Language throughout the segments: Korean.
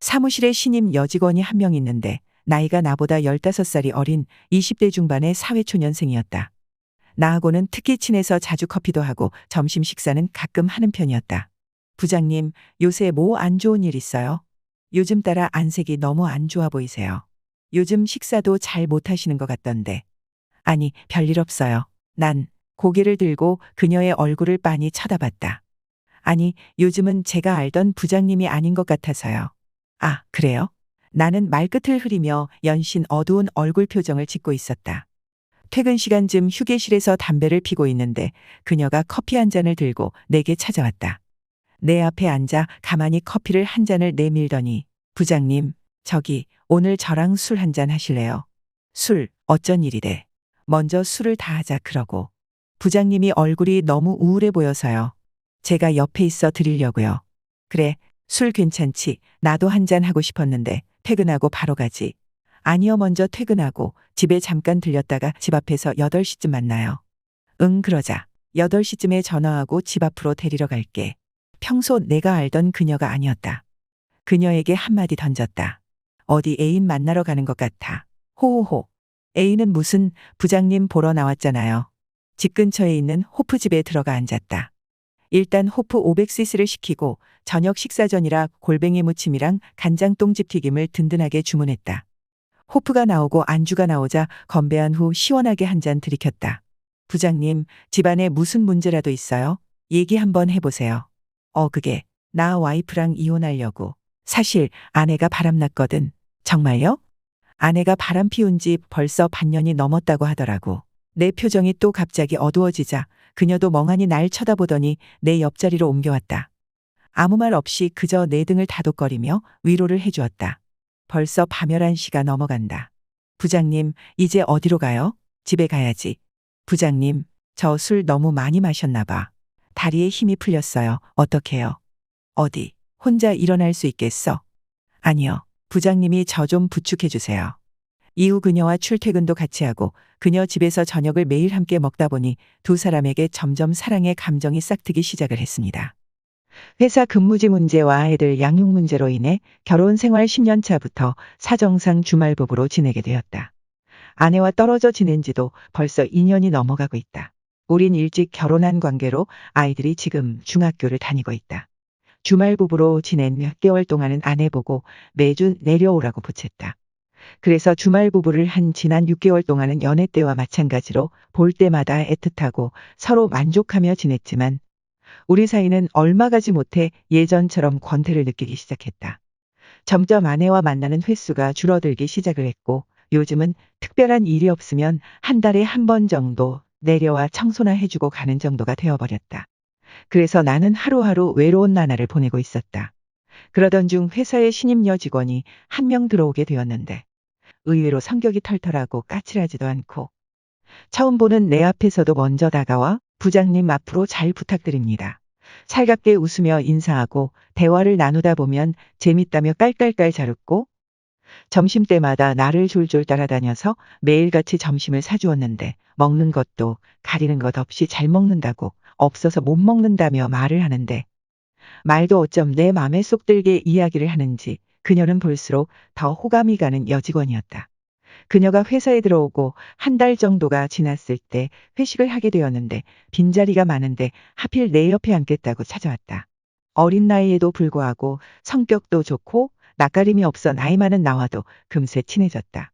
사무실에 신임 여직원이 한 명 있는데 나이가 나보다 15살이 어린 20대 중반의 사회초년생이었다. 나하고는 특히 친해서 자주 커피도 하고 점심 식사는 가끔 하는 편이었다. 부장님, 요새 뭐 안 좋은 일 있어요? 요즘 따라 안색이 너무 안 좋아 보이세요. 요즘 식사도 잘 못 하시는 것 같던데. 아니, 별일 없어요. 난 고개를 들고 그녀의 얼굴을 빤히 쳐다봤다. 아니, 요즘은 제가 알던 부장님이 아닌 것 같아서요. 아, 그래요? 나는 말끝을 흐리며 연신 어두운 얼굴 표정을 짓고 있었다. 퇴근 시간쯤 휴게실에서 담배를 피고 있는데 그녀가 커피 한 잔을 들고 내게 찾아왔다. 내 앞에 앉아 가만히 커피를 한 잔을 내밀더니 부장님, 저기 오늘 저랑 술 한 잔 하실래요? 술, 어쩐 일이래. 먼저 술을 다 하자 그러고. 부장님이 얼굴이 너무 우울해 보여서요. 제가 옆에 있어 드리려고요. 그래, 술 괜찮지. 나도 한 잔 하고 싶었는데 퇴근하고 바로 가지. 아니요, 먼저 퇴근하고 집에 잠깐 들렸다가 집 앞에서 8시쯤 만나요. 응, 그러자. 8시쯤에 전화하고 집 앞으로 데리러 갈게. 평소 내가 알던 그녀가 아니었다. 그녀에게 한마디 던졌다. 어디 애인 만나러 가는 것 같아. 호호호. 애인은 무슨, 부장님 보러 나왔잖아요. 집 근처에 있는 호프집에 들어가 앉았다. 일단 호프 500cc를 시키고 저녁 식사 전이라 골뱅이 무침이랑 간장 똥집 튀김을 든든하게 주문했다. 호프가 나오고 안주가 나오자 건배한 후 시원하게 한 잔 들이켰다. 부장님, 집안에 무슨 문제라도 있어요? 얘기 한번 해보세요. 그게 나 와이프랑 이혼하려고. 사실 아내가 바람났거든. 정말요? 아내가 바람 피운 지 벌써 반년이 넘었다고 하더라고. 내 표정이 또 갑자기 어두워지자 그녀도 멍하니 날 쳐다보더니 내 옆자리로 옮겨왔다. 아무 말 없이 그저 내 등을 다독거리며 위로를 해주었다. 벌써 밤 11시가 넘어간다. 부장님, 이제 어디로 가요? 집에 가야지. 부장님, 저 술 너무 많이 마셨나 봐. 다리에 힘이 풀렸어요. 어떡해요? 어디, 혼자 일어날 수 있겠어? 아니요. 부장님이 저 좀 부축해 주세요. 이후 그녀와 출퇴근도 같이 하고 그녀 집에서 저녁을 매일 함께 먹다 보니 두 사람에게 점점 사랑의 감정이 싹트기 시작을 했습니다. 회사 근무지 문제와 애들 양육 문제로 인해 결혼 생활 10년 차부터 사정상 주말 부부로 지내게 되었다. 아내와 떨어져 지낸 지도 벌써 2년이 넘어가고 있다. 우린 일찍 결혼한 관계로 아이들이 지금 중학교를 다니고 있다. 주말 부부로 지낸 몇 개월 동안은 아내 보고 매주 내려오라고 보챘다. 그래서 주말 부부를 한 지난 6개월 동안은 연애 때와 마찬가지로 볼 때마다 애틋하고 서로 만족하며 지냈지만 우리 사이는 얼마 가지 못해 예전처럼 권태를 느끼기 시작했다. 점점 아내와 만나는 횟수가 줄어들기 시작을 했고 요즘은 특별한 일이 없으면 한 달에 한 번 정도 내려와 청소나 해주고 가는 정도가 되어버렸다. 그래서 나는 하루하루 외로운 나날을 보내고 있었다. 그러던 중 회사에 신임 여직원이 한 명 들어오게 되었는데 의외로 성격이 털털하고 까칠하지도 않고 처음 보는 내 앞에서도 먼저 다가와 부장님 앞으로 잘 부탁드립니다. 살갑게 웃으며 인사하고 대화를 나누다 보면 재밌다며 깔깔깔 잘 웃고 점심때마다 나를 졸졸 따라다녀서 매일같이 점심을 사주었는데 먹는 것도 가리는 것 없이 잘 먹는다고 없어서 못 먹는다며 말을 하는데 말도 어쩜 내 맘에 쏙 들게 이야기를 하는지 그녀는 볼수록 더 호감이 가는 여직원이었다. 그녀가 회사에 들어오고 한 달 정도가 지났을 때 회식을 하게 되었는데 빈자리가 많은데 하필 내 옆에 앉겠다고 찾아왔다. 어린 나이에도 불구하고 성격도 좋고 낯가림이 없어 나이 많은 나와도 금세 친해졌다.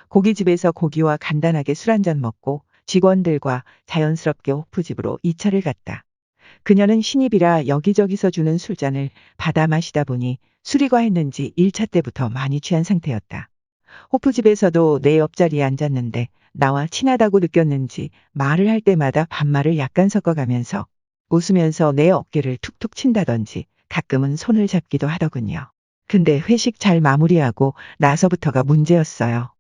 고깃집에서 고기와 간단하게 술 한잔 먹고 직원들과 자연스럽게 호프집으로 2차를 갔다. 그녀는 신입이라 여기저기서 주는 술잔을 받아 마시다 보니 술이 과했는지 1차 때부터 많이 취한 상태였다. 호프집에서도 내 옆자리에 앉았는데 나와 친하다고 느꼈는지 말을 할 때마다 반말을 약간 섞어가면서 웃으면서 내 어깨를 툭툭 친다든지 가끔은 손을 잡기도 하더군요. 근데 회식 잘 마무리하고 나서부터가 문제였어요.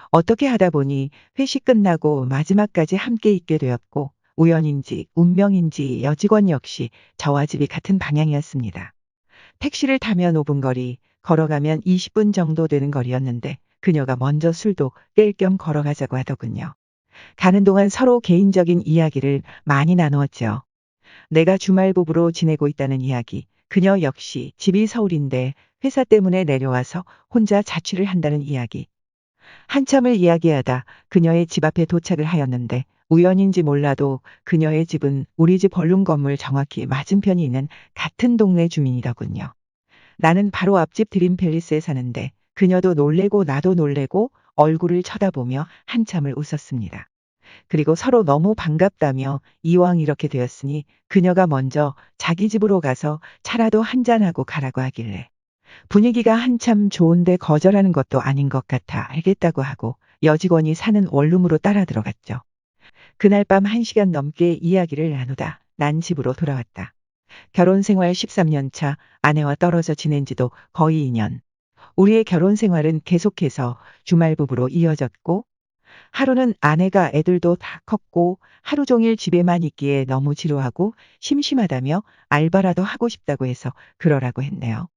어떻게 하다 보니 회식 끝나고 마지막까지 함께 있게 되었고 우연인지 운명인지 여직원 역시 저와 집이 같은 방향이었습니다. 택시를 타면 5분 거리, 걸어가면 20분 정도 되는 거리였는데 그녀가 먼저 술도 깰 겸 걸어가자고 하더군요. 가는 동안 서로 개인적인 이야기를 많이 나누었죠. 내가 주말 부부로 지내고 있다는 이야기, 그녀 역시 집이 서울인데 회사 때문에 내려와서 혼자 자취를 한다는 이야기. 한참을 이야기하다 그녀의 집 앞에 도착을 하였는데 우연인지 몰라도 그녀의 집은 우리 집 원룸 건물 정확히 맞은편이 있는 같은 동네 주민이더군요. 나는 바로 앞집 드림팰리스에 사는데 그녀도 놀래고 나도 놀래고 얼굴을 쳐다보며 한참을 웃었습니다. 그리고 서로 너무 반갑다며 이왕 이렇게 되었으니 그녀가 먼저 자기 집으로 가서 차라도 한잔하고 가라고 하길래 분위기가 한참 좋은데 거절하는 것도 아닌 것 같아 알겠다고 하고 여직원이 사는 원룸으로 따라 들어갔죠. 그날 밤 1시간 넘게 이야기를 나누다 난 집으로 돌아왔다. 결혼 생활 13년 차, 아내와 떨어져 지낸 지도 거의 2년. 우리의 결혼 생활은 계속해서 주말 부부로 이어졌고 하루는 아내가 애들도 다 컸고 하루 종일 집에만 있기에 너무 지루하고 심심하다며 알바라도 하고 싶다고 해서 그러라고 했네요.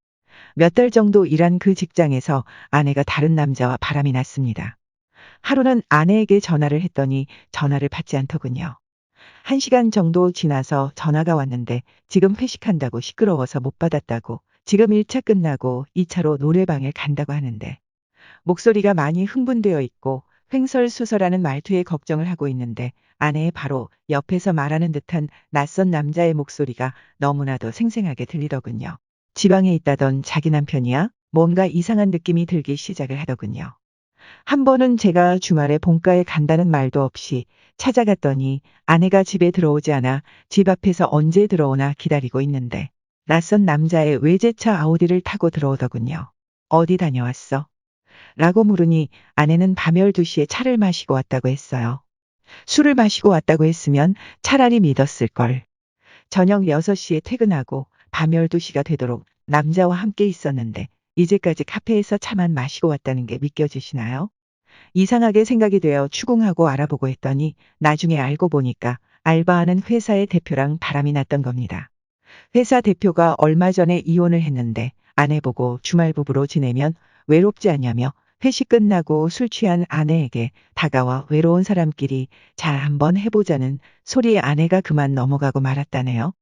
몇 달 정도 일한 그 직장에서 아내가 다른 남자와 바람이 났습니다. 하루는 아내에게 전화를 했더니 전화를 받지 않더군요. 1시간 정도 지나서 전화가 왔는데 지금 회식한다고 시끄러워서 못 받았다고 지금 1차 끝나고 2차로 노래방에 간다고 하는데 목소리가 많이 흥분되어 있고 횡설수설하는 말투에 걱정을 하고 있는데 아내의 바로 옆에서 말하는 듯한 낯선 남자의 목소리가 너무나도 생생하게 들리더군요. 지방에 있다던 자기 남편이야? 뭔가 이상한 느낌이 들기 시작을 하더군요. 한 번은 제가 주말에 본가에 간다는 말도 없이 찾아갔더니 아내가 집에 들어오지 않아 집 앞에서 언제 들어오나 기다리고 있는데 낯선 남자의 외제차 아우디를 타고 들어오더군요. 어디 다녀왔어? 라고 물으니 아내는 밤 12시에 차를 마시고 왔다고 했어요. 술을 마시고 왔다고 했으면 차라리 믿었을걸. 저녁 6시에 퇴근하고 밤 12시가 되도록 남자와 함께 있었는데 이제까지 카페에서 차만 마시고 왔다는 게 믿겨지시나요? 이상하게 생각이 되어 추궁하고 알아보고 했더니 나중에 알고 보니까 알바하는 회사의 대표랑 바람이 났던 겁니다. 회사 대표가 얼마 전에 이혼을 했는데 아내 보고 주말 부부로 지내면 외롭지 않냐며 회식 끝나고 술 취한 아내에게 다가와 외로운 사람끼리 잘 한번 해보자는 소리에 아내가 그만 넘어가고 말았다네요.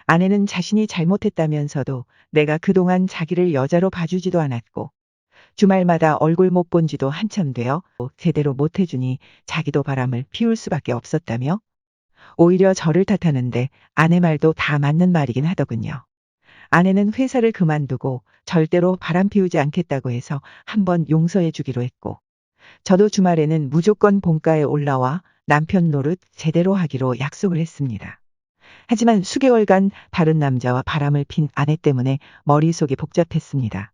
아내는 자신이 잘못했다면서도 내가 그동안 자기를 여자로 봐주지도 않았고 주말마다 얼굴 못 본 지도 한참 되어 제대로 못 해주니 자기도 바람을 피울 수밖에 없었다며 오히려 저를 탓하는데 아내 말도 다 맞는 말이긴 하더군요. 아내는 회사를 그만두고 절대로 바람 피우지 않겠다고 해서 한번 용서해 주기로 했고 저도 주말에는 무조건 본가에 올라와 남편 노릇 제대로 하기로 약속을 했습니다. 하지만 수개월간 다른 남자와 바람을 핀 아내 때문에 머릿속이 복잡했습니다.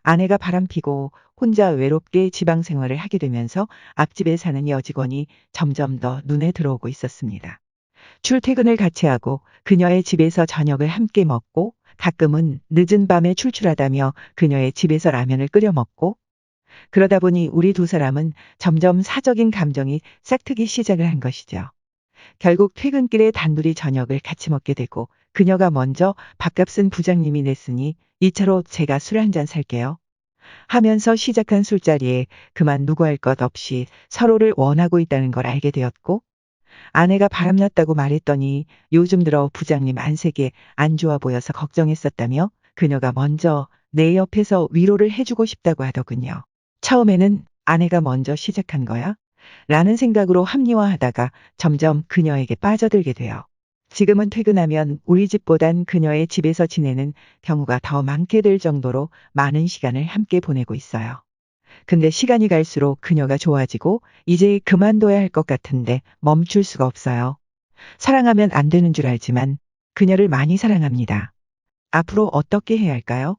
아내가 바람피고 혼자 외롭게 지방 생활을 하게 되면서 앞집에 사는 여직원이 점점 더 눈에 들어오고 있었습니다. 출퇴근을 같이 하고 그녀의 집에서 저녁을 함께 먹고 가끔은 늦은 밤에 출출하다며 그녀의 집에서 라면을 끓여 먹고 그러다 보니 우리 두 사람은 점점 사적인 감정이 싹트기 시작을 한 것이죠. 결국 퇴근길에 단둘이 저녁을 같이 먹게 되고 그녀가 먼저 밥값은 부장님이 냈으니 2차로 제가 술 한 잔 살게요. 하면서 시작한 술자리에 그만 누구할 것 없이 서로를 원하고 있다는 걸 알게 되었고 아내가 바람났다고 말했더니 요즘 들어 부장님 안색이 안 좋아 보여서 걱정했었다며 그녀가 먼저 내 옆에서 위로를 해주고 싶다고 하더군요. 처음에는 아내가 먼저 시작한 거야? 라는 생각으로 합리화하다가 점점 그녀에게 빠져들게 돼요. 지금은 퇴근하면 우리 집보단 그녀의 집에서 지내는 경우가 더 많게 될 정도로 많은 시간을 함께 보내고 있어요. 근데 시간이 갈수록 그녀가 좋아지고 이제 그만둬야 할 것 같은데 멈출 수가 없어요. 사랑하면 안 되는 줄 알지만 그녀를 많이 사랑합니다. 앞으로 어떻게 해야 할까요?